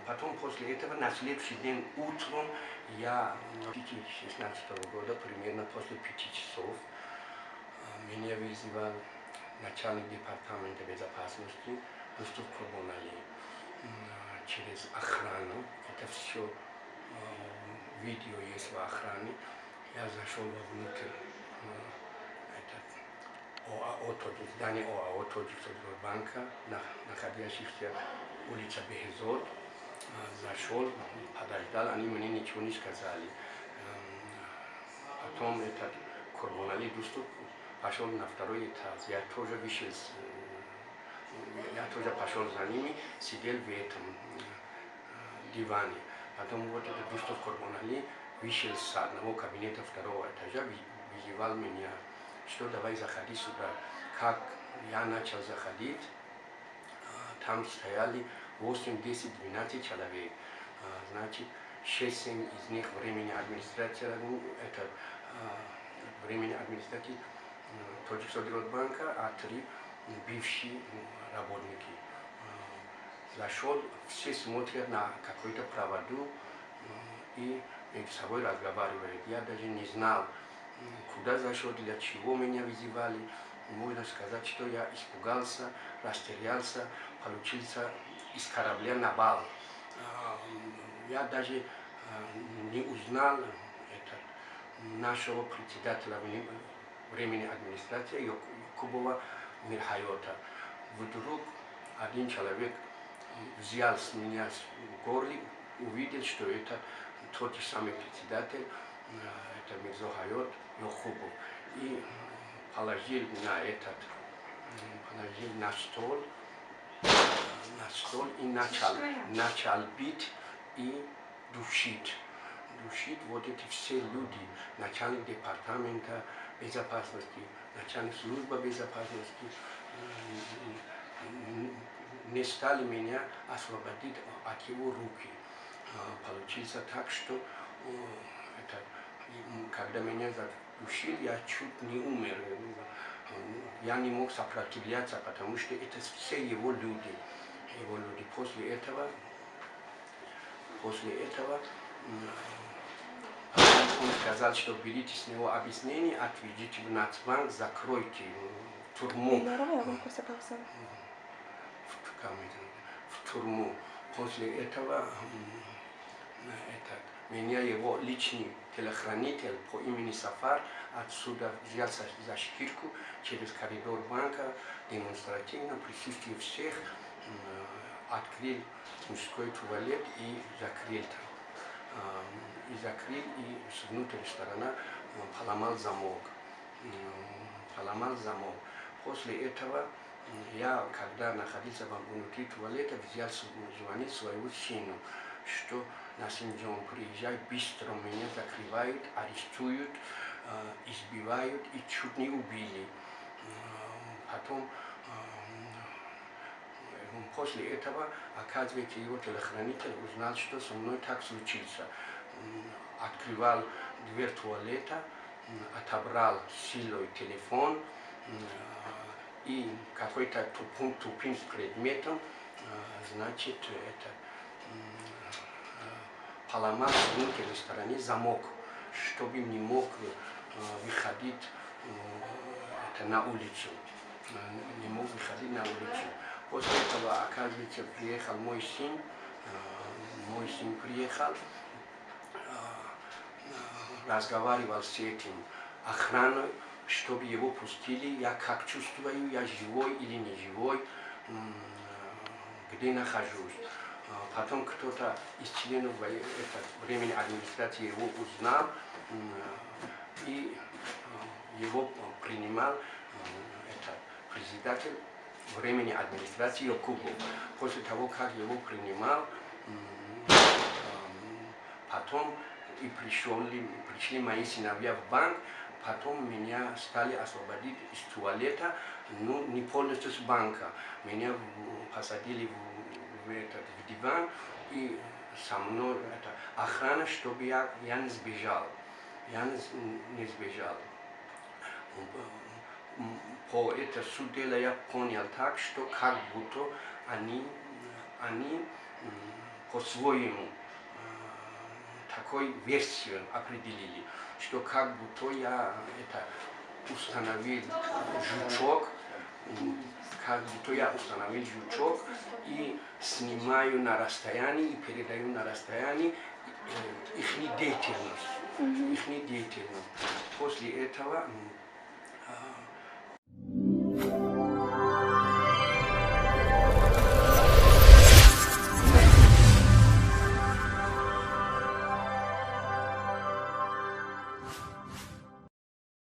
Потом после этого на следующий день утром я 2016 года, примерно после 5 часов, меня вызывал начальник департамента безопасности Рустов Курбонали через охрану. Это все видео есть в охране. Я зашел вовнутрь здание ОАО банка, находящихся улица Бехзод. Зашел, подождал, они мне ничего не сказали. Потом этот Курбонали Рустов пошел на второй этаж. Я тоже вышел, я тоже пошел за ними, сидел в этом диване. Потом вот этот Рустов Курбонали вышел с одного кабинета второго этажа, вызывал меня, что давай заходи сюда. Как я начал заходить, там стояли 8, 10, 12 человек. Значит, 6-7 из них времени администрации, это времени администрации банка, а 3 бывшие работники. Зашел, все смотрят на какой-то проводу и между собой разговаривают. Я даже не знал, куда зашел, для чего меня вызывали. Можно сказать, что я испугался, растерялся, получился из корабля на бал. Я даже не узнал нашего председателя времени администрации Якубова Мирхайота. Вдруг один человек взял с меня в горле, увидел, что это тот же самый председатель, это Мирзо Хайот Якубов, и положил на стол и начал бить и душить. Вот эти все люди, начальник департамента безопасности, начальник службы безопасности, не стали меня освободить от его руки. Получилось так, что когда меня задушили, я чуть не умер. Я не мог сопротивляться, потому что это все его люди. После этого он сказал, что берите с него объяснение, отведите в Нацбанк, закройте в тюрьму. В тюрьму. После этого меня его личный телохранитель по имени Сафар отсюда взял за шкирку через коридор банка, демонстративно присутствие всех, открыл мужской туалет и закрыл там. И с внутренней стороны поломал замок. После этого я, когда находился внутри туалета, взял звонить своего сына, что на Синджон приезжай, быстро меня закрывают, арестуют, избивают и чуть не убили. Потом, после этого, оказывается, его телохранитель узнал, что со мной так случится. Открывал дверь туалета, отобрал силой телефон и какой-то тупым предметом, значит, поломал с внутренней стороны замок, чтобы не мог выходить на улицу. После этого, оказывается, приехал мой сын приехал, разговаривал с этим охраной, чтобы его пустили. Я как чувствую, я живой или не живой, где нахожусь. Потом кто-то из членов времени администрации его узнал и его принимал председатель времени администрации Якубов. После того, как его принимал, потом и пришли мои сыновья в банк, потом меня стали освободить из туалета, но не полностью с банка. Меня посадили в диван и со мной охрана, чтобы я не сбежал. По этому суду я понял так, что как будто они по своему такой версию определили, что как будто я это установил жучок, как будто я установил жучок и снимаю на расстоянии и передаю на расстоянии их деятельность. После этого